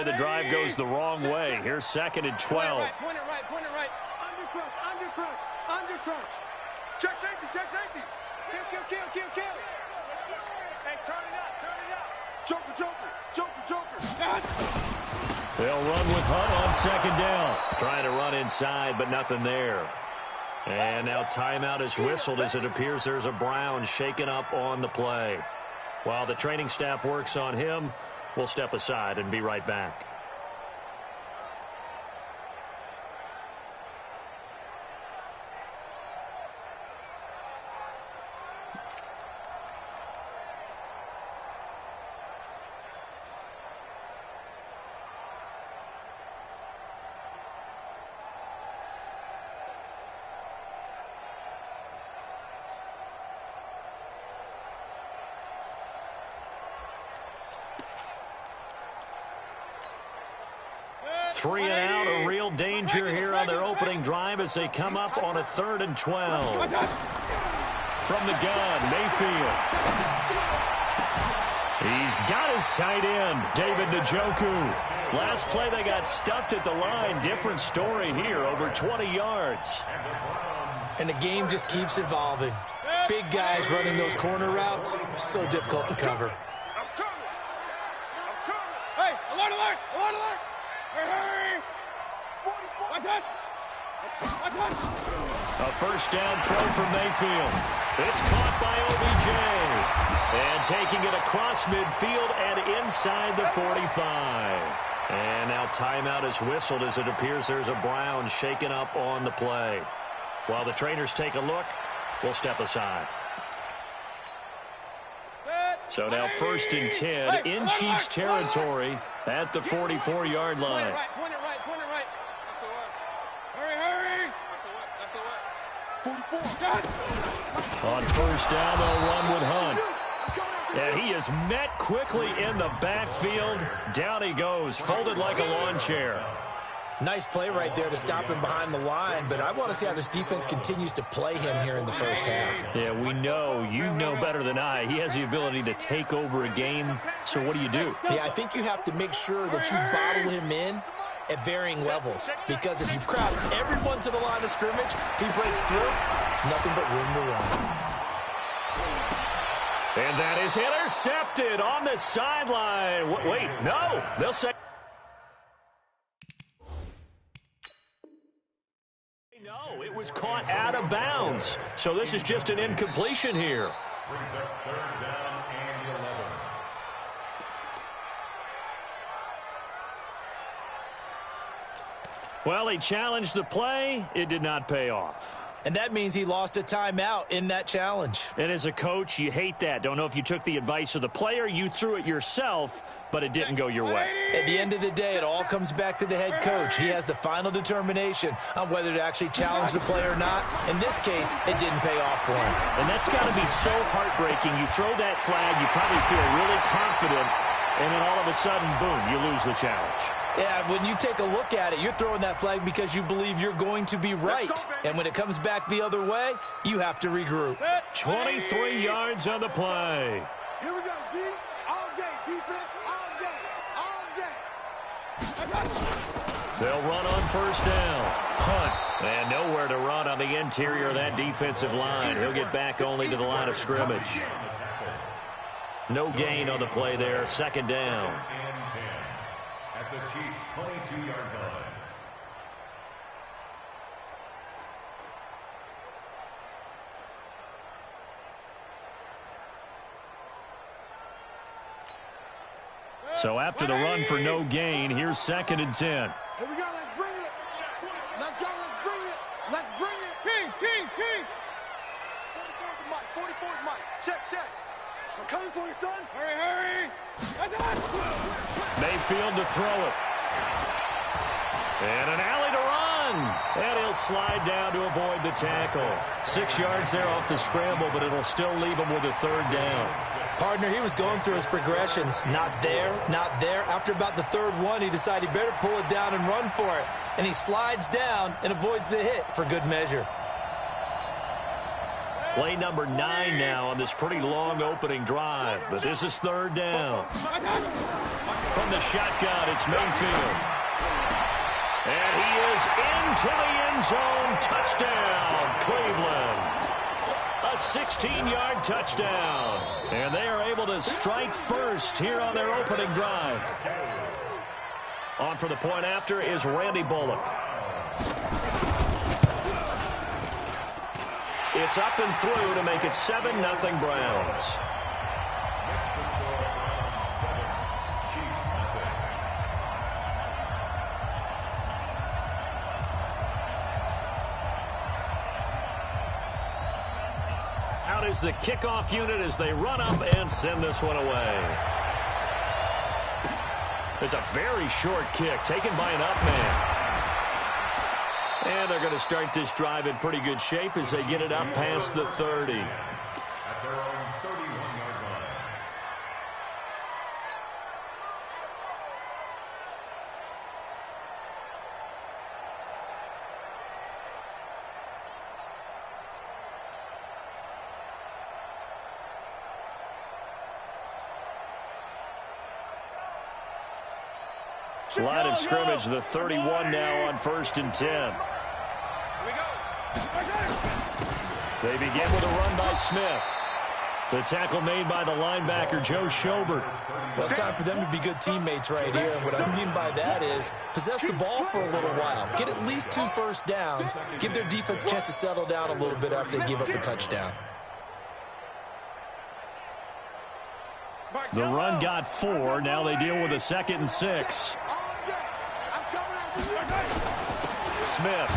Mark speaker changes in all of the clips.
Speaker 1: play, the drive goes the wrong way. Here's 2nd and 12.
Speaker 2: Point it right. Under crunch. Check safety. Kill. Hey, turn it out. Joker.
Speaker 1: They'll run with Hunt on 2nd down. Trying to run inside, but nothing there. And now timeout is whistled as it appears there's a Brown shaken up on the play. While the training staff works on him, we'll step aside and be right back. Three and out, a real danger here on their opening drive as they come up on a 3rd and 12. From the gun, Mayfield. He's got his tight end, David Njoku. Last play they got stuffed at the line. Different story here, over 20 yards.
Speaker 3: And the game just keeps evolving. Big guys running those corner routes, so difficult to cover.
Speaker 2: Hey, alert! Hurry!
Speaker 1: A first down throw for Mayfield. It's caught by OBJ. And taking it across midfield and inside the 45. And now timeout is whistled as it appears there's a Brown shaken up on the play. While the trainers take a look, we'll step aside. So now 1st and 10 in Chiefs territory at the 44-yard line.
Speaker 2: Point it right. Hurry. That's the what?
Speaker 1: On 1st down, they'll run with Hunt. And he is met quickly in the backfield. Down he goes, folded like a lawn chair.
Speaker 3: Nice play right there to stop him behind the line, but I want to see how this defense continues to play him here in the first half.
Speaker 1: Yeah, we know. You know better than I. He has the ability to take over a game. So what do you do?
Speaker 3: Yeah, I think you have to make sure that you bottle him in at varying levels, because if you crowd everyone to the line of scrimmage, if he breaks through, it's nothing but room to run.
Speaker 1: And that is intercepted on the sideline. Wait, no. They'll say no, it was caught out of bounds. So this is just an incompletion here.
Speaker 4: Brings up 3rd down and 11.
Speaker 1: Well, he challenged the play. It did not pay off.
Speaker 3: And that means he lost a timeout in that challenge.
Speaker 1: And as a coach, you hate that. Don't know if you took the advice of the player, you threw it yourself, but it didn't go your way.
Speaker 3: At the end of the day, it all comes back to the head coach. He has the final determination on whether to actually challenge the play or not. In this case, it didn't pay off for him.
Speaker 1: And that's got to be so heartbreaking. You throw that flag, you probably feel really confident, and then all of a sudden, boom, you lose the challenge.
Speaker 3: Yeah, when you take a look at it, you're throwing that flag because you believe you're going to be right. And when it comes back the other way, you have to regroup.
Speaker 1: 23 yards on the play.
Speaker 2: Here we go, D. All day, defense, all day.
Speaker 1: They'll run on 1st down. Hunt. And nowhere to run on the interior of that defensive line. He'll get back only to the line of scrimmage. No gain on the play there. 2nd down.
Speaker 4: At the Chiefs' 22-yard line.
Speaker 1: So after the run for no gain, here's 2nd and 10.
Speaker 2: Here we go, let's bring it. Let's go, let's bring it. Let's bring it. Kings. 44's Mike. Check. I'm coming for you, son. Hurry.
Speaker 1: Mayfield to throw it. And an alley to run. And he'll slide down to avoid the tackle. 6 yards there off the scramble, but it'll still leave him with a 3rd down.
Speaker 3: Partner, he was going through his progressions. Not there. After about the 3rd one, he decided he better pull it down and run for it. And he slides down and avoids the hit for good measure.
Speaker 1: Play number 9 now on this pretty long opening drive. But this is third down. From the shotgun, it's Mayfield. And he is into the end zone. Touchdown, Cleveland. A 16-yard touchdown. And they are able to strike first here on their opening drive. On for the point after is Randy Bullock. It's up and through to make it 7-0 Browns. Out is the kickoff unit as they run up and send this one away. It's a very short kick taken by an up man. And they're going to start this drive in pretty good shape as they get it up past the 30.
Speaker 4: At their own 31-yard line.
Speaker 1: Line of scrimmage, the 31 now on 1st and 10. They begin with a run by Smith. The tackle made by the linebacker, Joe Schobert.
Speaker 3: Well, it's time for them to be good teammates right here. And what I mean by that is possess the ball for a little while. Get at least 2 first downs. Give their defense a chance to settle down a little bit after they give up the touchdown.
Speaker 1: The run got 4. Now they deal with a 2nd and 6. Smith.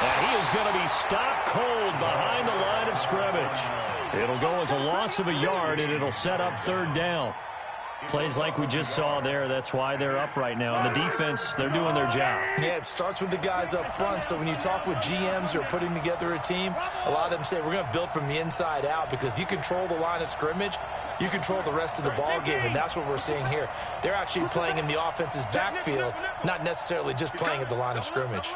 Speaker 1: And he is going to be stopped cold behind the line of scrimmage. It'll go as a loss of a yard, and it'll set up 3rd down. Plays like we just saw there. That's why they're up right now. And the defense, they're doing their job.
Speaker 3: Yeah, it starts with the guys up front. So when you talk with GMs who are putting together a team, a lot of them say we're going to build from the inside out, because if you control the line of scrimmage, you control the rest of the ball game, and that's what we're seeing here. They're actually playing in the offense's backfield, not necessarily just playing at the line of scrimmage.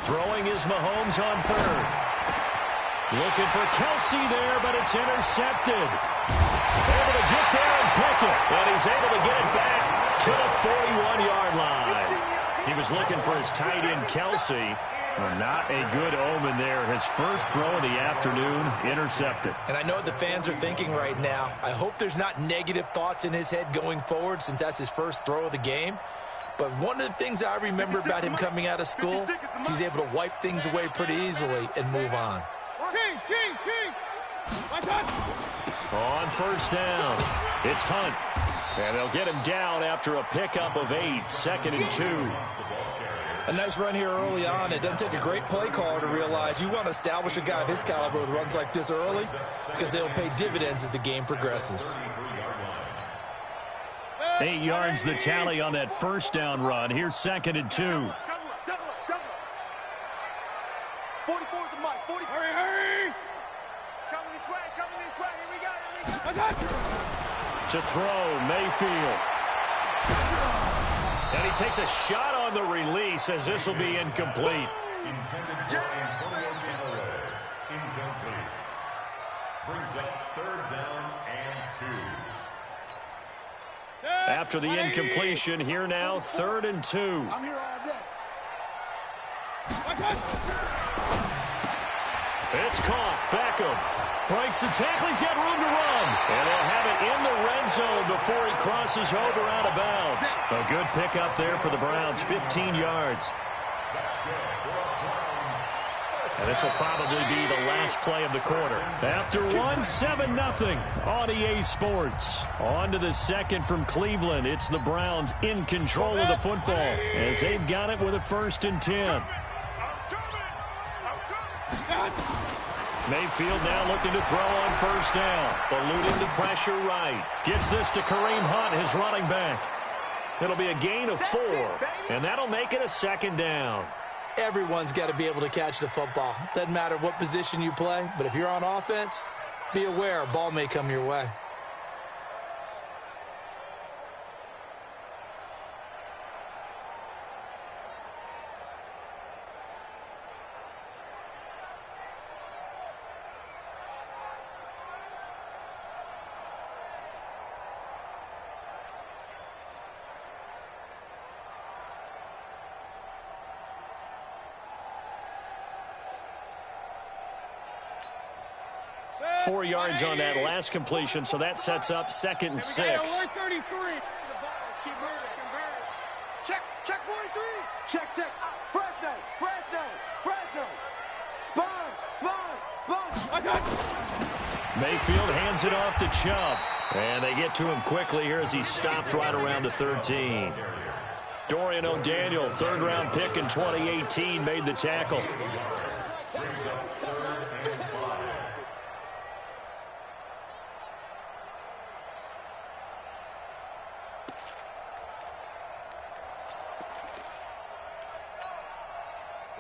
Speaker 1: Throwing is Mahomes on 3rd. Looking for Kelsey there, but it's intercepted. Able to get there and pick it. And he's able to get it back to the 41-yard line. He was looking for his tight end, Kelsey. Not a good omen there. His first throw of the afternoon, intercepted.
Speaker 3: And I know what the fans are thinking right now. I hope there's not negative thoughts in his head going forward, since that's his first throw of the game. But one of the things I remember about him coming out of school is he's able to wipe things away pretty easily and move on.
Speaker 1: On 1st down, it's Hunt. And they'll get him down after a pickup of 8, 2nd and 2.
Speaker 3: A nice run here early on. It doesn't take a great play caller to realize you want to establish a guy of his caliber with runs like this early, because they'll pay dividends as the game progresses.
Speaker 1: 8 yards the tally on that 1st down run. Here's 2nd and 2.
Speaker 2: 44 at the mic. 40. Hurry. Coming this way. Here we go.
Speaker 1: To throw, Mayfield. And he takes a shot on the release, as this will be incomplete.
Speaker 4: Intended for Antonio Callaway. Incomplete. Brings up 3rd down and 2.
Speaker 1: After the incompletion, here now, 3rd and 2.
Speaker 2: I'm here all day.
Speaker 1: It's caught. Beckham breaks the tackle. He's got room to run. And they'll have it in the red zone before he crosses over out of bounds. A good pickup there for the Browns, 15 yards. And this will probably be the last play of the quarter. After one, 7-0 on EA Sports. On to the 2nd from Cleveland. It's the Browns in control of the football as they've got it with a 1st and 10. Mayfield now looking to throw on 1st down. Eluding the pressure right. Gets this to Kareem Hunt, his running back. It'll be a gain of 4, and that'll make it a 2nd down.
Speaker 3: Everyone's got to be able to catch the football. Doesn't matter what position you play, but if you're on offense, be aware a ball may come your way.
Speaker 1: 4 yards on that last completion, so that sets up 2nd and 6.
Speaker 2: 33. Check 43. Check. Fresno. Sponge.
Speaker 1: Mayfield hands it off to Chubb. And they get to him quickly here as he's stopped right around the 13. Dorian O'Daniel, 3rd-round pick in 2018, made the tackle.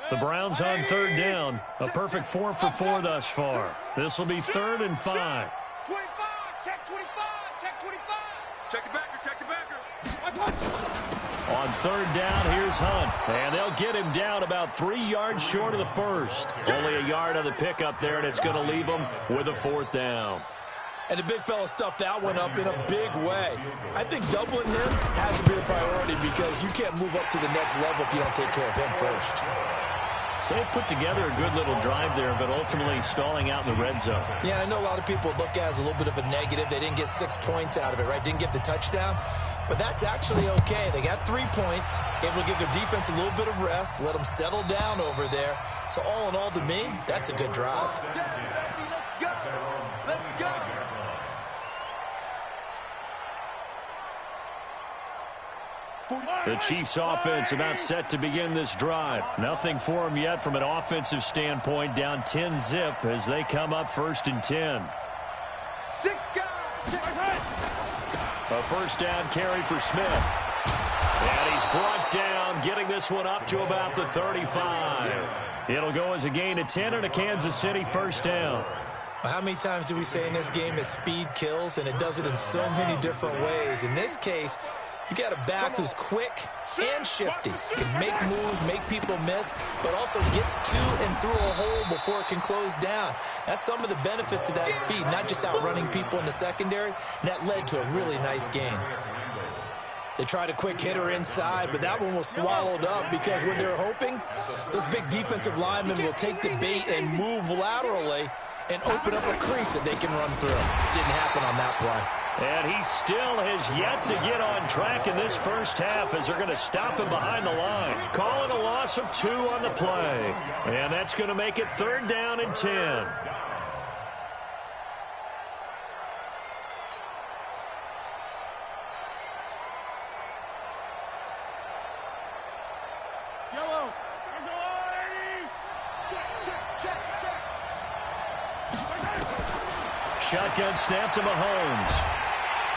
Speaker 1: The Browns on 3rd down. A perfect 4 for 4 thus far. This will be 3rd and 5.
Speaker 2: 25. Check 25. Check the backer.
Speaker 1: On 3rd down, here's Hunt. And they'll get him down about 3 yards short of the first. Only a yard on the pickup there, and it's going to leave them with a 4th down.
Speaker 3: And the big fella stuffed that one up in a big way. I think doubling him has to be a priority because you can't move up to the next level if you don't take care of him first.
Speaker 1: So they put together a good little drive there, but ultimately stalling out in the red zone.
Speaker 3: Yeah, I know a lot of people look at it as a little bit of a negative. They didn't get 6 points out of it, right? Didn't get the touchdown. But that's actually okay. They got 3 points. Able to give their defense a little bit of rest, let them settle down over there. So all in all, to me, that's a good drive.
Speaker 2: Let's go.
Speaker 1: The Chiefs offense about set to begin this drive. Nothing for them yet from an offensive standpoint. Down 10-zip as they come up 1st and 10.
Speaker 2: 6 guys.
Speaker 1: A 1st down carry for Smith. And he's brought down, getting this one up to about the 35. It'll go as a gain of 10 and a Kansas City 1st down.
Speaker 3: How many times do we say in this game that speed kills, and it does it in so many different ways? In this case, you got a back who's quick and shifty. Can make moves, make people miss, but also gets to and through a hole before it can close down. That's some of the benefits of that speed, not just outrunning people in the secondary. And that led to a really nice gain. They tried a quick hitter inside, but that one was swallowed up because what they're hoping, those big defensive linemen will take the bait and move laterally and open up a crease that they can run through. Didn't happen on that play.
Speaker 1: And he still has yet to get on track in this first half as they're going to stop him behind the line. Calling a loss of 2 on the play. And that's going to make it 3rd down and 10.
Speaker 2: Yellow. Check.
Speaker 1: Shotgun snap to Mahomes.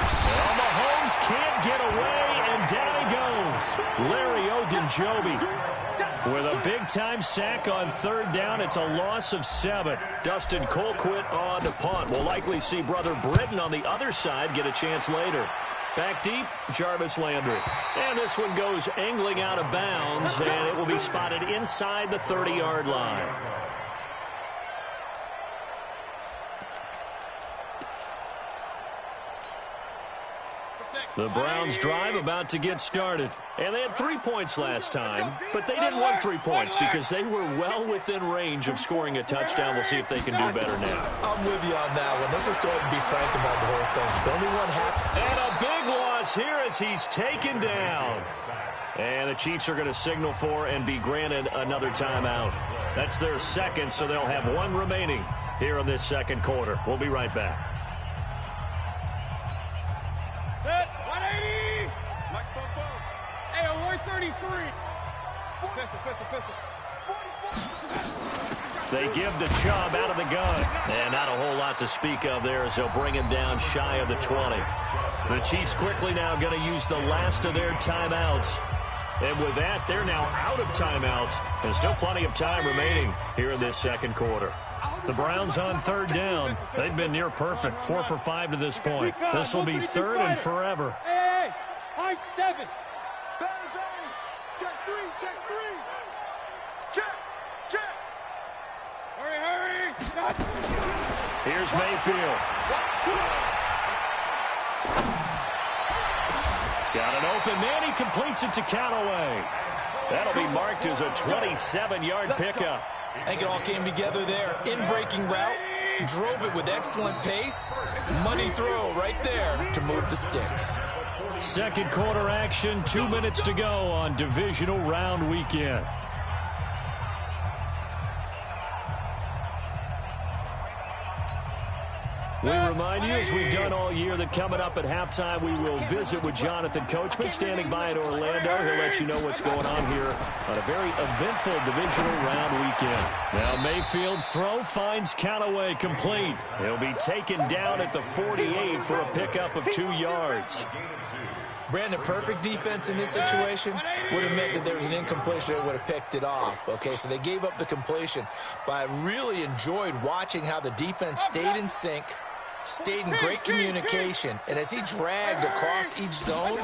Speaker 1: Well, Mahomes can't get away, and down he goes. Larry Ogunjobi with a big-time sack on 3rd down. It's a loss of 7. Dustin Colquitt on to punt. We'll likely see Brother Britton on the other side get a chance later. Back deep, Jarvis Landry. And this one goes angling out of bounds, and it will be spotted inside the 30-yard line. The Browns drive about to get started. And they had 3 points last time, but they didn't want 3 points because they were well within range of scoring a touchdown. We'll see if they can do better now.
Speaker 3: I'm with you on that one. Let's just go ahead and be frank about the whole thing. Only one happened.
Speaker 1: And a big loss here as he's taken down. And the Chiefs are going to signal for and be granted another timeout. That's their 2nd, so they'll have 1 remaining here in this 2nd quarter. We'll be right back.
Speaker 2: 180. Hey, 133.
Speaker 1: They give the Chubb out of the gun. And not a whole lot to speak of there as they'll bring him down shy of the 20. The Chiefs quickly now going to use the last of their timeouts. And with that, they're now out of timeouts. And still plenty of time remaining here in this 2nd quarter. The Browns on 3rd down. They've been near perfect. 4 for 5 to this point. This will be 3rd and forever.
Speaker 2: Hey, high 7.
Speaker 5: Check 3. Check.
Speaker 2: Hurry.
Speaker 1: Here's Mayfield. He's got an open man. He completes it to Callaway. That'll be marked as a 27-yard pickup.
Speaker 3: I think it all came together there. In breaking route, Drove it with excellent pace. Money throw right there to move the sticks.
Speaker 1: Second quarter action, 2 minutes to go on divisional round weekend. We remind you, as we've done all year, that coming up at halftime, we will visit with Jonathan Coachman, standing by in Orlando. He'll let you know what's going on here on a very eventful divisional round weekend. Now Mayfield's throw finds Callaway complete. He'll be taken down at the 48 for a pickup of 2 yards.
Speaker 3: Brandon, perfect defense in this situation would have meant that there was an incompletion that would have picked it off. Okay, so they gave up the completion. But I really enjoyed watching how the defense stayed in sync, stayed in great communication, and as he dragged across each zone,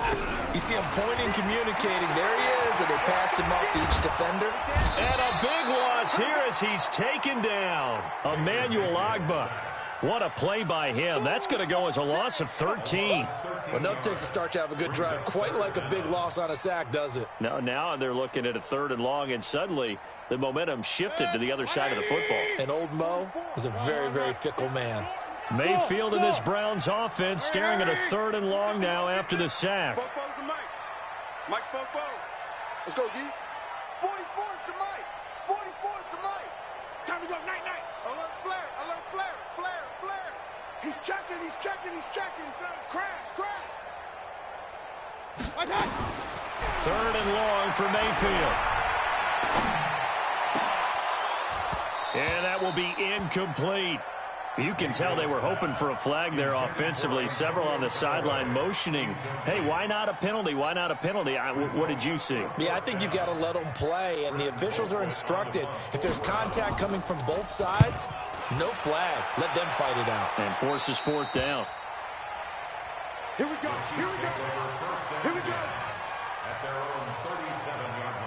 Speaker 3: you see him pointing, communicating. There he is, and they passed him off to each defender.
Speaker 1: And a big loss here as he's taken down. Emmanuel Agba. What a play by him. That's going to go as a loss of 13.
Speaker 3: Well, nothing takes a start to have a good drive. Quite like a big loss on a sack, does it?
Speaker 1: Now they're looking at a 3rd and long, and suddenly the momentum shifted to the other side of the football.
Speaker 3: And old Mo is a very, very fickle man.
Speaker 1: Mayfield in this Browns offense staring at a 3rd and long now after the sack.
Speaker 2: Mike spoke both. Let's go, D. 44's to Mike. 44's to Mike. Time to go. Night. Alert flare. He's checking. Crash.
Speaker 1: 3rd and long for Mayfield. And that will be incomplete. You can tell they were hoping for a flag there offensively. Several on the sideline motioning, hey, why not a penalty? Why not a penalty? What did you see?
Speaker 3: Yeah, I think you've got to let them play, and the officials are instructed, if there's contact coming from both sides, no flag. Let them fight it out.
Speaker 1: And forces 4th down.
Speaker 2: Here we go.
Speaker 4: At their own 37-yard line.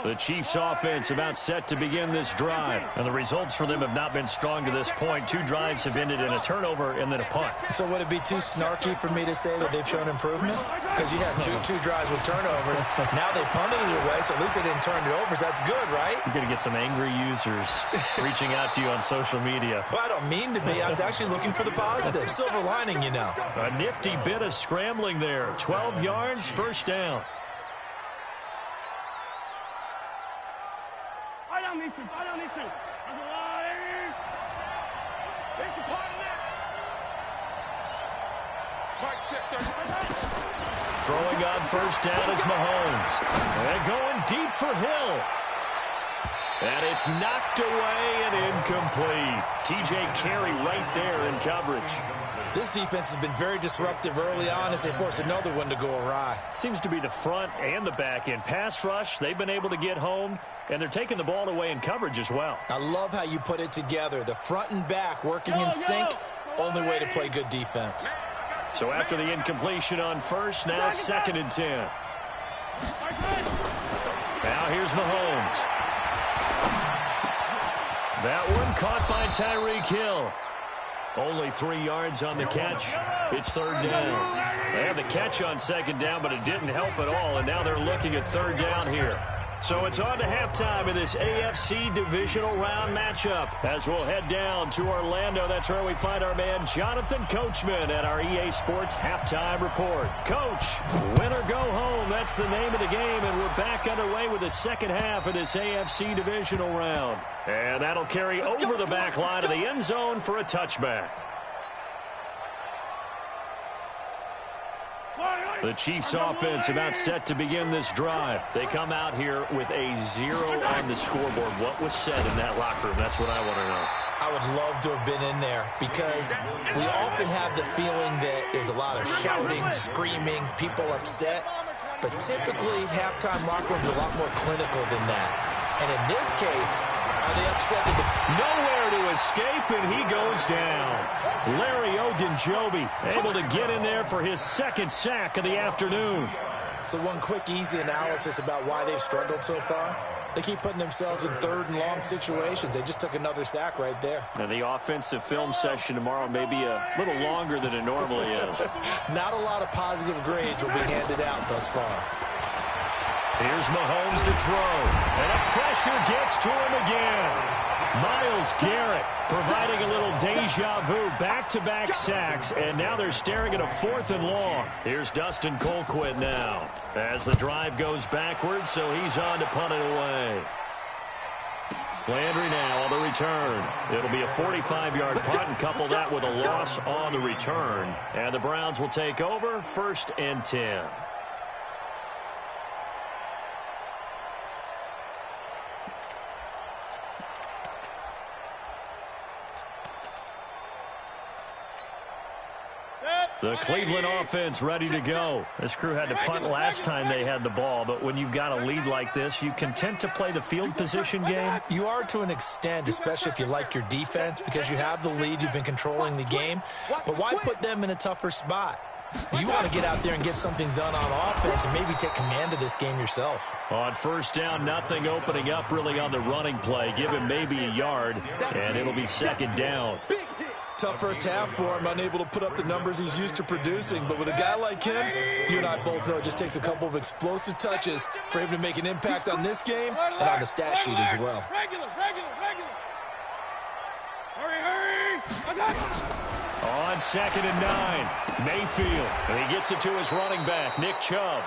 Speaker 1: The Chiefs offense about set to begin this drive. And the results for them have not been strong to this point. 2 drives have ended in a turnover and then a punt.
Speaker 3: So would it be too snarky for me to say that they've shown improvement? Because you had two drives with turnovers. Now they punted it away, so at least they didn't turn it over. So that's good, right?
Speaker 1: You're going to get some angry users reaching out to you on social media.
Speaker 3: Well, I don't mean to be. I was actually looking for the positive. Silver lining, you know.
Speaker 1: A nifty bit of scrambling there. 12 yards, 1st down.
Speaker 2: These two. There's a part in that. Mike Shifter.
Speaker 1: Throwing on 1st down is Mahomes. And going deep for Hill. And it's knocked away and incomplete. TJ Carey right there in coverage.
Speaker 3: This defense has been very disruptive early on as they force another one to go awry.
Speaker 1: Seems to be the front and the back end. Pass rush, they've been able to get home, and they're taking the ball away in coverage as well.
Speaker 3: I love how you put it together. The front and back working in sync, only way to play good defense.
Speaker 1: So after the incompletion on 1st, now 2nd and 10. Now here's Mahomes. That one caught by Tyreek Hill. Only 3 yards on the catch. It's 3rd down. They had the catch on 2nd down, but it didn't help at all, and now they're looking at 3rd down here. So it's on to halftime in this AFC divisional round matchup. As we'll head down to Orlando, that's where we find our man Jonathan Coachman at our EA Sports Halftime Report. Coach, win or go home, that's the name of the game, and we're back underway with the second half of this AFC divisional round. And that'll carry over the back line of the end zone for a touchback. The Chiefs offense about set to begin this drive. They come out here with a 0 on the scoreboard. What was said in that locker room? That's what I want to know.
Speaker 3: I would love to have been in there because we often have the feeling that there's a lot of shouting, screaming, people upset. But typically, halftime locker rooms are a lot more clinical than that. And in this case, are they upset?
Speaker 1: Nowhere to escape, and he goes down. Larry Ogunjobi able to get in there for his 2nd sack of the afternoon.
Speaker 3: So one quick, easy analysis about why they've struggled so far. They keep putting themselves in 3rd and long situations. They just took another sack right there.
Speaker 1: And the offensive film session tomorrow may be a little longer than it normally is.
Speaker 3: Not a lot of positive grades will be handed out thus far.
Speaker 1: Here's Mahomes to throw. And the pressure gets to him again. Myles Garrett providing a little deja vu, back-to-back sacks, and now they're staring at a 4th and long. Here's Dustin Colquitt now as the drive goes backwards, so he's on to punt it away. Landry now on the return. It'll be a 45-yard punt, and couple that with a loss on the return. And the Browns will take over, 1st and 10. The Cleveland offense ready to go. This crew had to punt last time they had the ball, but when you've got a lead like this, you content to play the field position game?
Speaker 3: You are to an extent, especially if you like your defense, because you have the lead, you've been controlling the game. But why put them in a tougher spot? You want to get out there and get something done on offense and maybe take command of this game yourself.
Speaker 1: On 1st down, nothing opening up really on the running play. Give him maybe a yard, and it'll be 2nd down.
Speaker 3: Tough first half for him, unable to put up the numbers he's used to producing. But with a guy like him, you and I both know it just takes a couple of explosive touches for him to make an impact on this game and on the stat sheet as well.
Speaker 5: Regular. Hurry.
Speaker 1: On 2nd and 9, Mayfield. And he gets it to his running back, Nick Chubb.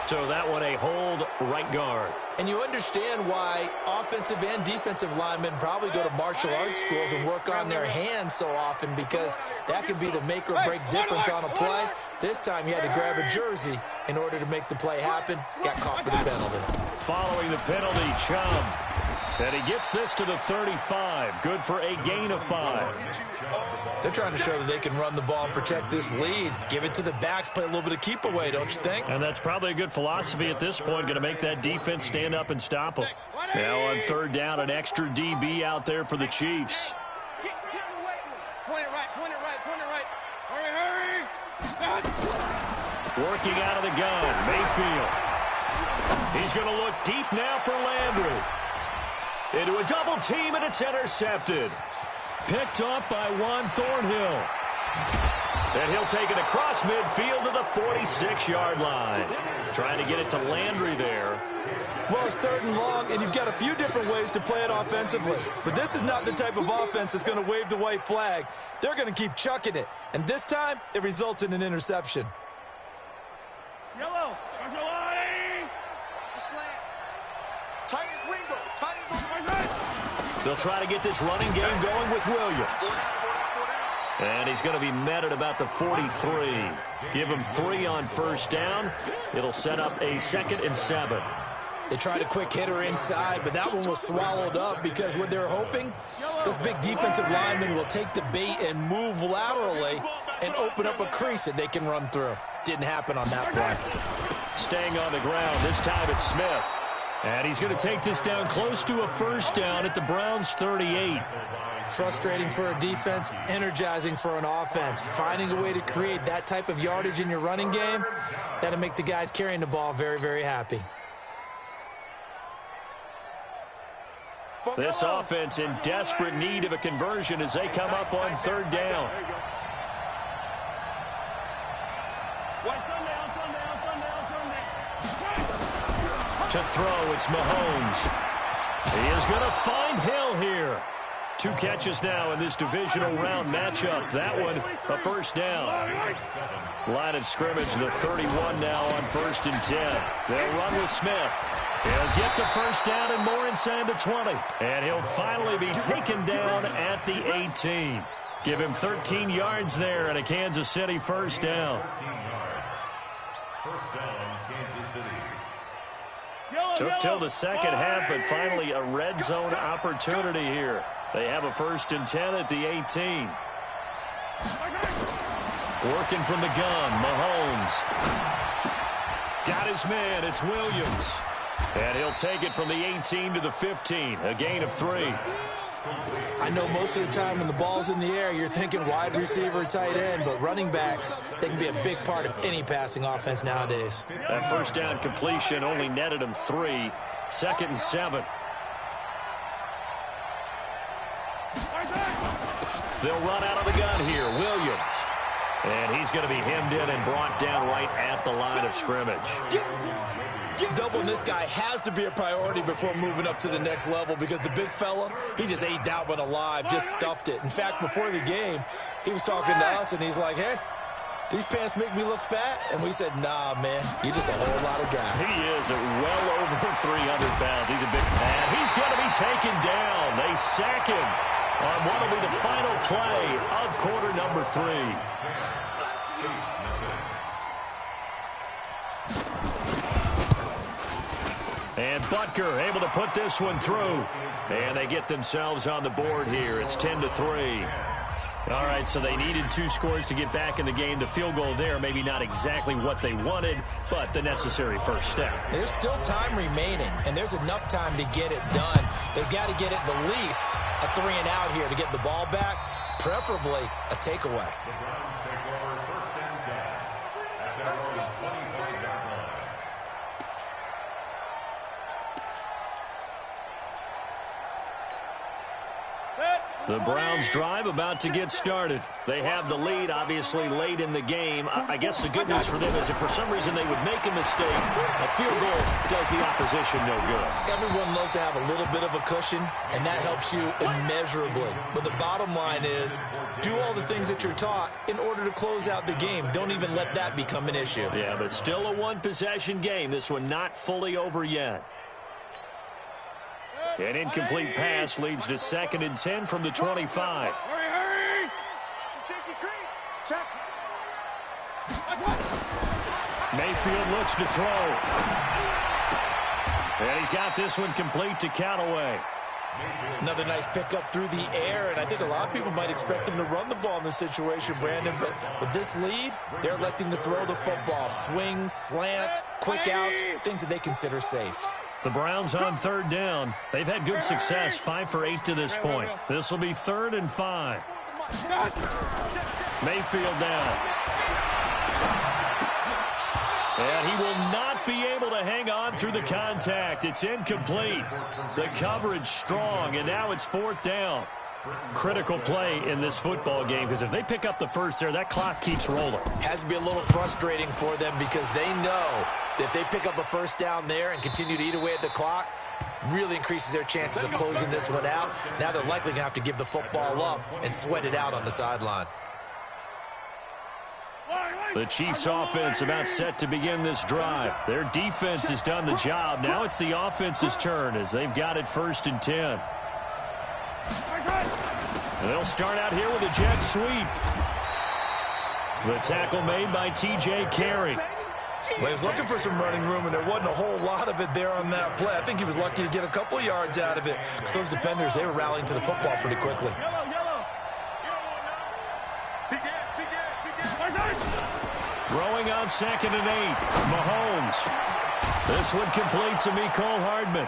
Speaker 1: So that one a hold right guard.
Speaker 3: And you understand why offensive and defensive linemen probably go to martial arts schools and work on their hands so often, because that can be the make or break difference on a play. This time he had to grab a jersey in order to make the play happen. Got caught for the penalty.
Speaker 1: Following the penalty, Chubb. And he gets this to the 35. Good for a gain of 5.
Speaker 3: They're trying to show that they can run the ball and protect this lead. Give it to the backs, play a little bit of keep away, don't you think?
Speaker 1: And that's probably a good philosophy at this point, going to make that defense stand up and stop them. Now on 3rd down, an extra DB out there for the Chiefs.
Speaker 5: Point it right. Hurry.
Speaker 1: Working out of the gun, Mayfield. He's going to look deep now for Landry. Into a double team, and it's intercepted. Picked off by Juan Thornhill. And he'll take it across midfield to the 46-yard line. Trying to get it to Landry there.
Speaker 3: Well, it's 3rd and long, and you've got a few different ways to play it offensively. But this is not the type of offense that's going to wave the white flag. They're going to keep chucking it. And this time, it results in an interception.
Speaker 5: Yellow.
Speaker 1: They'll try to get this running game going with Williams. And he's going to be met at about the 43. Give him 3 on 1st down. It'll set up a 2nd and 7.
Speaker 3: They tried a quick hitter inside, but that one was swallowed up because what they're hoping, those big defensive linemen will take the bait and move laterally and open up a crease that they can run through. Didn't happen on that play.
Speaker 1: Staying on the ground, this time it's Smith. And he's going to take this down close to a 1st down at the Browns' 38.
Speaker 3: Frustrating for a defense, energizing for an offense. Finding a way to create that type of yardage in your running game, that'll make the guys carrying the ball very, very happy.
Speaker 1: This offense in desperate need of a conversion as they come up on 3rd down. To throw, it's Mahomes. He is going to find Hill here. 2 catches now in this divisional round matchup. That one, a 1st down. Line of scrimmage, the 31 now on 1st and 10. They'll run with Smith. He'll get the 1st down and more inside the 20. And he'll finally be taken down at the 18. Give him 13 yards there and a Kansas City 1st down.
Speaker 4: 1st down, Kansas City.
Speaker 1: Took till the 2nd half, but finally a red zone opportunity here. They have a 1st and 10 at the 18. Working from the gun, Mahomes. Got his man, it's Williams. And he'll take it from the 18 to the 15, a gain of 3.
Speaker 3: I know most of the time when the ball's in the air, you're thinking wide receiver, tight end, but running backs, they can be a big part of any passing offense nowadays.
Speaker 1: That 1st down completion only netted him 3. 2nd and 7. They'll run out of the gun here. Williams. And he's going to be hemmed in and brought down right at the line of scrimmage.
Speaker 3: Doubling this guy has to be a priority before moving up to the next level because the big fella, he just ate that one alive, just stuffed it. In fact, before the game, he was talking to us, and he's like, hey, these pants make me look fat? And we said, nah, man, you're just a whole lot of guy.
Speaker 1: He is at well over 300 pounds. He's a big man. He's going to be taken down. They sack him on what will be the final play of quarter number 3. And Butker able to put this one through. And they get themselves on the board here. It's 10-3. All right, so they needed 2 scores to get back in the game. The field goal there, maybe not exactly what they wanted, but the necessary first step.
Speaker 3: There's still time remaining, and there's enough time to get it done. They've got to get it the least a 3-and-out here to get the ball back, preferably a takeaway.
Speaker 4: The Browns take over first and 10 at their own 25-yard line.
Speaker 1: The Browns drive about to get started. They have the lead, obviously, late in the game. I guess the good news for them is if for some reason they would make a mistake, a field goal does the opposition no good.
Speaker 3: Everyone loves to have a little bit of a cushion, and that helps you immeasurably. But the bottom line is, do all the things that you're taught in order to close out the game. Don't even let that become an issue.
Speaker 1: Yeah, but still a one-possession game. This one not fully over yet. An incomplete pass leads to 2nd and 10 from the 25.
Speaker 5: Hurry! Check.
Speaker 1: Mayfield looks to throw. And he's got this one complete to Callaway.
Speaker 3: Another nice pickup through the air, and I think a lot of people might expect them to run the ball in this situation, Brandon, but with this lead, they're electing to throw the football. Swings, slants, quick outs, things that they consider safe.
Speaker 1: The Browns on 3rd down. They've had good success, 5 for 8 to this point. This will be 3rd and 5. Mayfield down. And he will not be able to hang on through the contact. It's incomplete. The coverage strong, and now it's 4th down. Critical play in this football game because if they pick up the first there, that clock keeps rolling.
Speaker 3: Has to be a little frustrating for them because they know that if they pick up a first down there and continue to eat away at the clock, really increases their chances of closing this one out. Now they're likely going to have to give the football up and sweat it out on the sideline.
Speaker 1: The Chiefs offense about set to begin this drive. Their defense has done the job. Now it's the offense's turn as they've got it 1st and 10. They'll start out here with a jet sweep. The tackle made by T.J. Carey.
Speaker 3: Well, he was looking for some running room, and there wasn't a whole lot of it there on that play. I think he was lucky to get a couple of yards out of it. Because those defenders, they were rallying to the football pretty quickly.
Speaker 1: Throwing on 2nd and 8. Mahomes. This one complete to Mecole Hardman.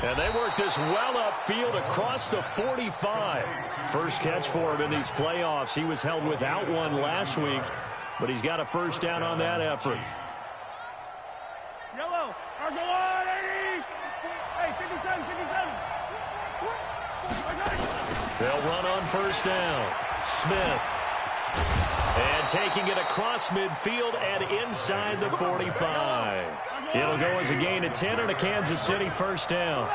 Speaker 1: And they work this well upfield across the 45. First catch for him in these playoffs. He was held without one last week, but he's got a first down on that effort.
Speaker 5: Yellow. Go on, 80. Hey, 57, 57.
Speaker 1: They'll run on first down. Smith. And taking it across midfield and inside the 45. It'll go as a gain of 10 and a Kansas City first down.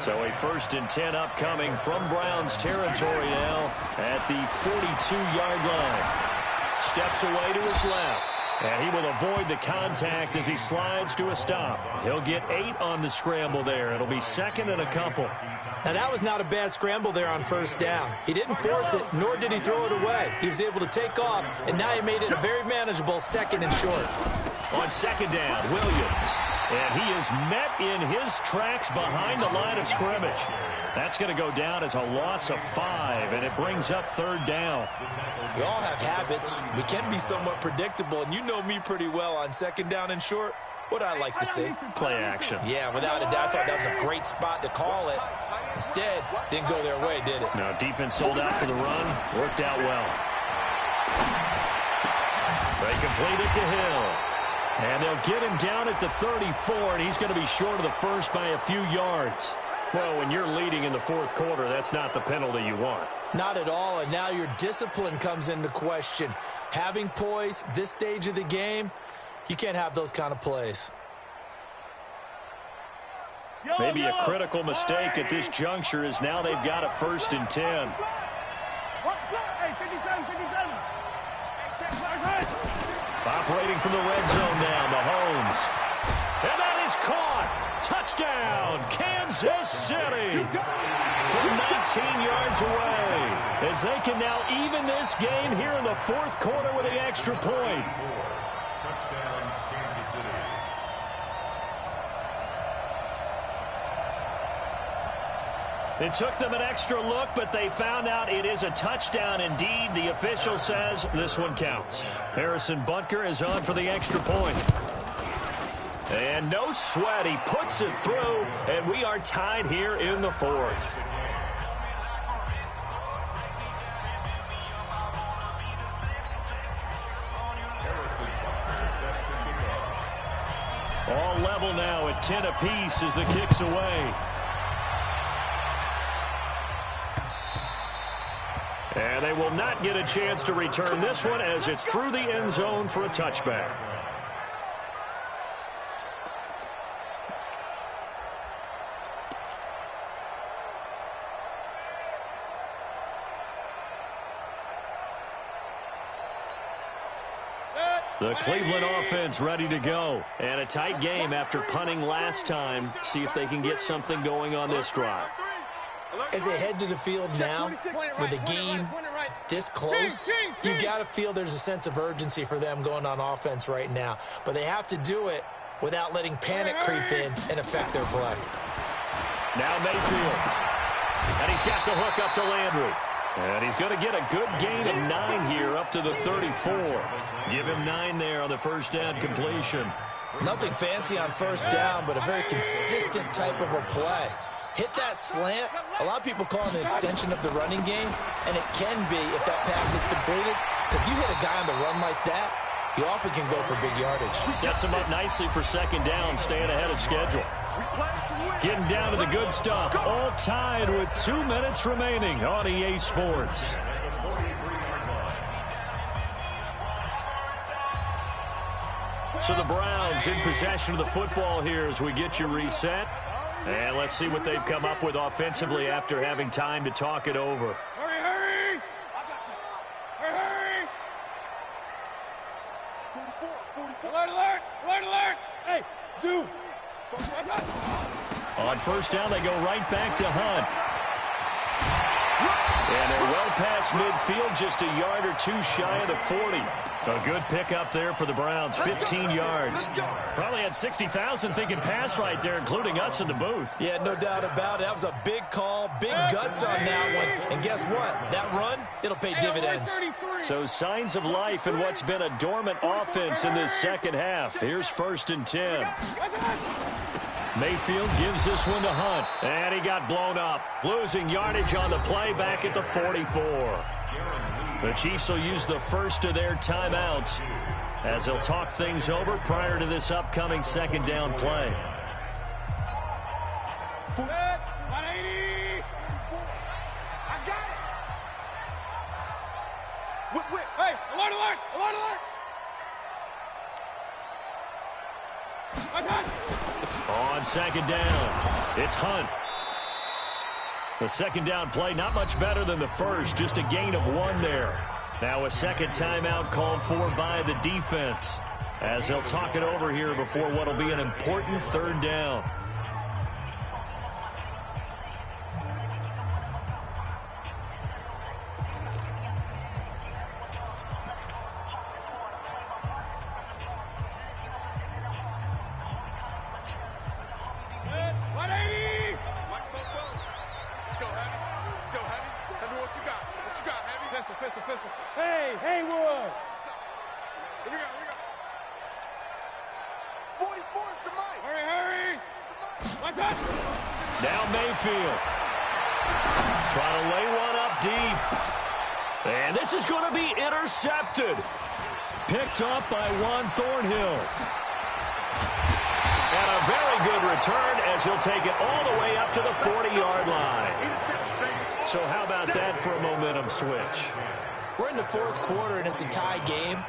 Speaker 1: So a 1st and 10 upcoming from Browns territory now at the 42-yard line. Steps away to his left. And he will avoid the contact as he slides to a stop. He'll get 8 on the scramble there. It'll be 2nd and a couple.
Speaker 3: Now, that was not a bad scramble there on first down. He didn't force it, nor did he throw it away. He was able to take off, and now he made it a very manageable 2nd and short.
Speaker 1: On 2nd down, Williams. And he is met in his tracks behind the line of scrimmage. That's going to go down as a loss of 5, and it brings up 3rd down.
Speaker 3: We all have habits. We can be somewhat predictable, and you know me pretty well on 2nd down and short. What I like to see.
Speaker 1: Play action.
Speaker 3: Yeah, without a doubt, I thought that was a great spot to call it. Instead, didn't go their way, did it?
Speaker 1: No, defense sold out for the run. Worked out well. They complete it to Hill. And they'll get him down at the 34, and he's going to be short of the first by a few yards. Well, when you're leading in the fourth quarter, that's not the penalty you want.
Speaker 3: Not at all, and now your discipline comes into question. Having poise this stage of the game, you can't have those kind of plays.
Speaker 1: Maybe a critical mistake at this juncture is now they've got a 1st and 10.
Speaker 5: Hey, 57, 57.
Speaker 1: Operating from the red zone now, Mahomes. And that is caught. Touchdown, Kansas City. From 19 yards away. As they can now even this game here in the fourth quarter with the extra point.
Speaker 4: Touchdown, Kansas City.
Speaker 1: It took them an extra look, but they found out it is a touchdown indeed. The official says this one counts. Harrison Butker is on for the extra point. And no sweat, he puts it through, and we are tied here in the fourth. All level now at 10 apiece as the kick's away. And they will not get a chance to return this one as it's through the end zone for a touchback. The Cleveland offense ready to go. And a tight game after punting last time. See if they can get something going on this drive.
Speaker 3: As they head to the field now, with the game this close, you got to feel there's a sense of urgency for them going on offense right now. But they have to do it without letting panic creep in and affect their play.
Speaker 1: Now Mayfield. And he's got the hook up to Landry. And he's going to get a good gain of 9 here up to the 34. Give him 9 there on the first down completion.
Speaker 3: Nothing fancy on first down, but a very consistent type of a play. Hit that slant. A lot of people call it an extension of the running game, and it can be if that pass is completed, because you hit a guy on the run like that, he often can go for big yardage.
Speaker 1: Sets him up nicely for second down, staying ahead of schedule. Getting down to the good stuff. All tied with 2 minutes remaining on EA Sports. So the Browns in possession of the football here as we get you reset. And let's see what they've come up with offensively after having time to talk it over.
Speaker 5: Hurry, hurry! Hurry, hurry! Alert, alert! Alert, alert! Hey, shoot!
Speaker 1: On first down, they go right back to Hunt. And they're well past midfield, just a yard or two shy of the 40. A good pickup there for the Browns, 15 yards. Probably had 60,000 thinking pass right there, including us in the booth.
Speaker 3: Yeah, no doubt about it. That was a big call, big guts on that one. And guess what? That run, it'll pay dividends.
Speaker 1: So signs of life in what's been a dormant offense in this second half. Here's 1st and 10. Mayfield gives this one to Hunt. And he got blown up. Losing yardage on the play back at the 44. The Chiefs will use the first of their timeouts as they'll talk things over prior to this upcoming second down play.
Speaker 5: 180!
Speaker 2: I got it! Whip.
Speaker 5: Hey, alert, alert! Alert, alert!
Speaker 1: On second down, it's Hunt. The second down play, not much better than the first, just a gain of 1 there. Now a second timeout called for by the defense as they'll talk it over here before what will be an important third down.
Speaker 5: Hey, Haywood!
Speaker 2: Here we go. 44's the mic.
Speaker 5: Hurry, hurry! Like that!
Speaker 1: Now Mayfield. Trying to lay one up deep. And this is going to be intercepted. Picked up by Juan Thornhill. And a very good return as he'll take it all the way up to the 40-yard line. So how about that for a momentum switch?
Speaker 3: We're in the fourth quarter, and it's a tie game.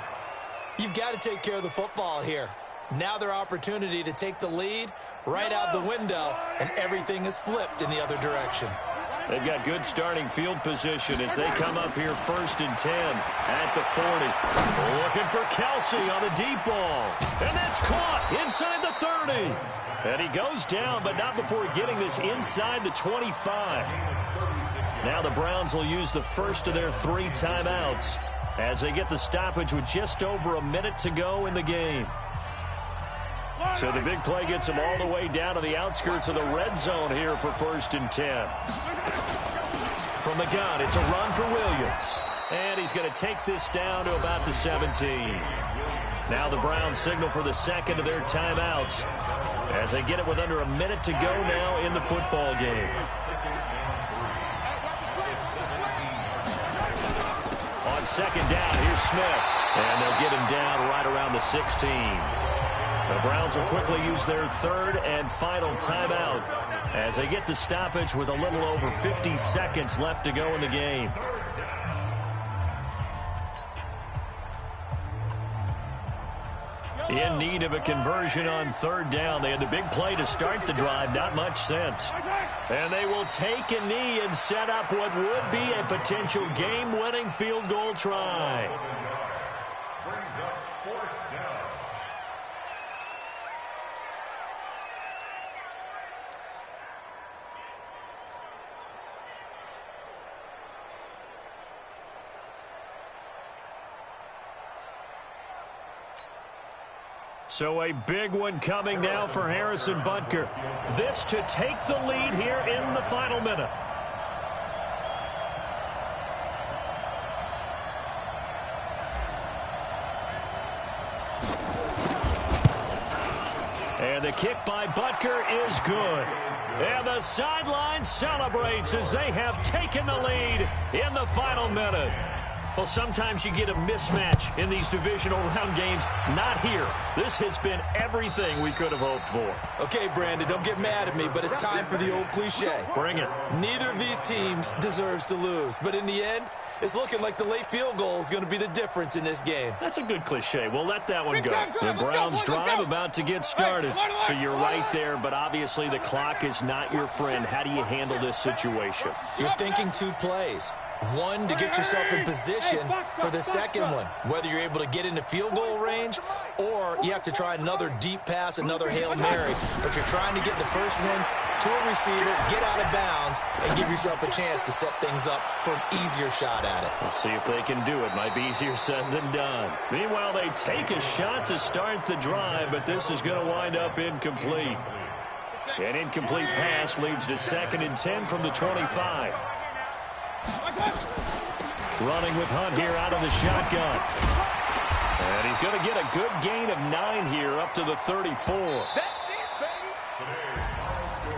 Speaker 3: You've got to take care of the football here. Now their opportunity to take the lead right out the window, and everything is flipped in the other direction.
Speaker 1: They've got good starting field position as they come up here 1st and 10 at the 40. Looking for Kelsey on the deep ball. And that's caught inside the 30. And he goes down, but not before getting this inside the 25. Now the Browns will use the first of their 3 timeouts as they get the stoppage with just over a minute to go in the game. So the big play gets them all the way down to the outskirts of the red zone here for 1st and 10. From the gun, it's a run for Williams. And he's going to take this down to about the 17. Now the Browns signal for the second of their timeouts as they get it with under a minute to go now in the football game. On second down, here's Smith. And they'll get him down right around the 16. The Browns will quickly use their 3rd and final timeout as they get the stoppage with a little over 50 seconds left to go in the game. In need of a conversion on 3rd down. They had the big play to start the drive. Not much sense. And they will take a knee and set up what would be a potential game-winning field goal try.
Speaker 4: Brings up 4th down.
Speaker 1: So a big one coming now for Harrison Butker. This to take the lead here in the final minute. And the kick by Butker is good. And the sideline celebrates as they have taken the lead in the final minute. Well, sometimes you get a mismatch in these divisional round games. Not here. This has been everything we could have hoped for.
Speaker 3: Okay, Brandon, don't get mad at me, but it's time for the old cliche.
Speaker 1: Bring it.
Speaker 3: Neither of these teams deserves to lose, but in the end, it's looking like the late field goal is going to be the difference in this game.
Speaker 1: That's a good cliche. We'll let that one go. The Browns drive about to get started. So you're right there, but obviously the clock is not your friend. How do you handle this situation?
Speaker 3: You're thinking 2 plays. One, to get yourself in position for the second one, whether you're able to get into field goal range or you have to try another deep pass, another Hail Mary, but you're trying to get the first one to a receiver, get out of bounds, and give yourself a chance to set things up for an easier shot at it.
Speaker 1: We'll see if they can do it. Might be easier said than done. Meanwhile, they take a shot to start the drive, but this is going to wind up incomplete. An incomplete pass leads to 2nd and 10 from the 25. Running with Hunt here out of the shotgun. And he's going to get a good gain of 9 here up to the 34.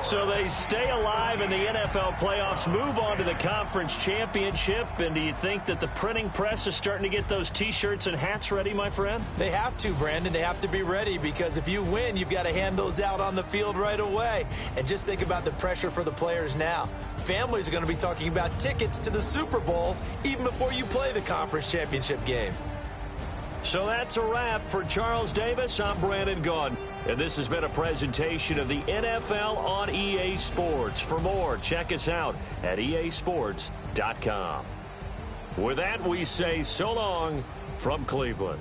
Speaker 1: So they stay alive in the NFL playoffs, move on to the conference championship. And do you think that the printing press is starting to get those T-shirts and hats ready, my friend?
Speaker 3: They have to, Brandon. They have to be ready because if you win, you've got to hand those out on the field right away. And just think about the pressure for the players now. Families are going to be talking about tickets to the Super Bowl even before you play the conference championship game.
Speaker 1: So that's a wrap for Charles Davis. I'm Brandon Gaudin, and this has been a presentation of the NFL on EA Sports. For more, check us out at easports.com. With that, we say so long from Cleveland.